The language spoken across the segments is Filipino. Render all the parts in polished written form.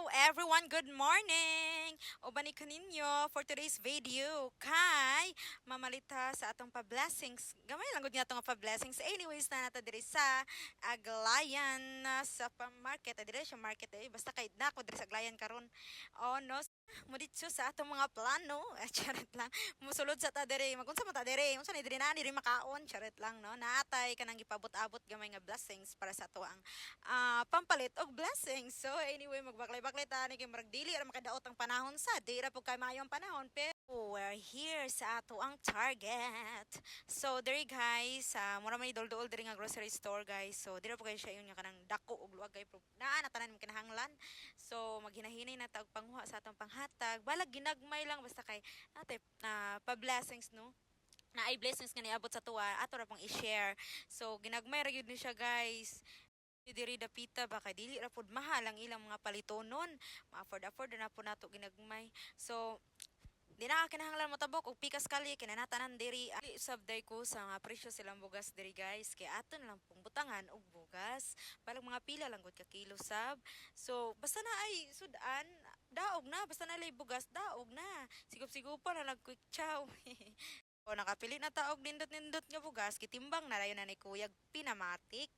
everyone, good morning! O bani kaninyo for today's video kay mamalita sa atong pa-blessings. Gamay lang gud nga atong pa-blessings. Anyways, na nata diri sa Aglayan sa pa-market. Diri siya market basta kay na ko diri sa Aglayan karon. Oh no, muditso sa atong mga plano. Charet lang. Musulod sa ta diri. Magunsa man ta diri? Unsa ni diri na diri makaon? Charet lang no. Naatay kanang gipabot-abot gamay nga blessings para sa ato ang pampalit og blessings. So anyway, magbaklay-baklay ta ni kay murag dili ra makadaot ang panahon sa di ra pud kay maayong panahon pero we're here sa ato ang Target. So diri guys, mura may dol-dol diri nga grocery store guys. So diri po kayo siya yun nga kanang dako og luwag kay naa na tanan kinahanglan. So maghinahinay na ta og panghuha sa atong panghatag. Balag ginagmay lang basta kay ate pa blessings no na ay blessings nga niabot sa tuwa ato ra pang i-share. So ginagmay ra gyud ni siya guys. Diri dapita baka dili ra pud mahal ang ilang mga palitonon. Ma-afford na po nato ginagmay. So di na kinahanglan mo tabok og pikas kali kinanatanan diri sabday ko sa mga presyo silang bugas diri guys kay aton lang pong butangan og bugas balag mga pila lang gud ka kilo sab. So basta na ay sudan daog na basta na lay bugas daog na sigop-sigopan na lag quick chow. O nakapili na taog nindot-nindot nga bugas kitimbang na rayon na ni kuyag pinamatik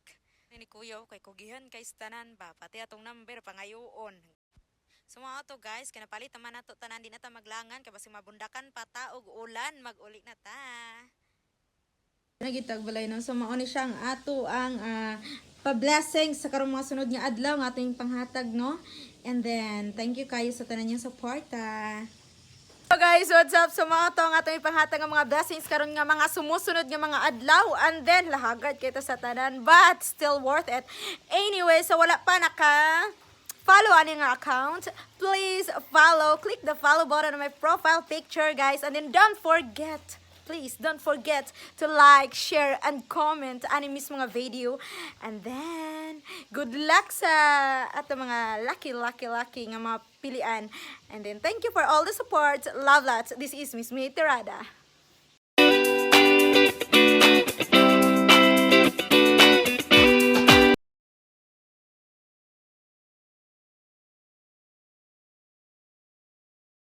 ni kuya kay kugihan kay tanan ba pati atong number pangayoon. So mga to guys, kinapalit naman nato tanan di na ta maglangan kay basig mabundakan pa ta og ulan mag-uli na ta. Nagitag balay no so mao ni siya ang ato ang pa-blessing sa karong mga sunod nga adlaw nga ating panghatag no. And then thank you kayo sa tanan niyong suporta. So guys, what's up? So mga to ang atong ipanghatag nga mga blessings karon nga mga sumusunod nga mga adlaw and then lahagad kita sa tanan but still worth it. Anyway, so wala pa naka follow ani nga account, please follow, click the follow button on my profile picture guys, and then don't forget, please don't forget to like, share, and comment ani mismo nga video. And then good luck sa ato mga lucky nga mga pilian. And then thank you for all the support. Love lots. This is Miss May Terada.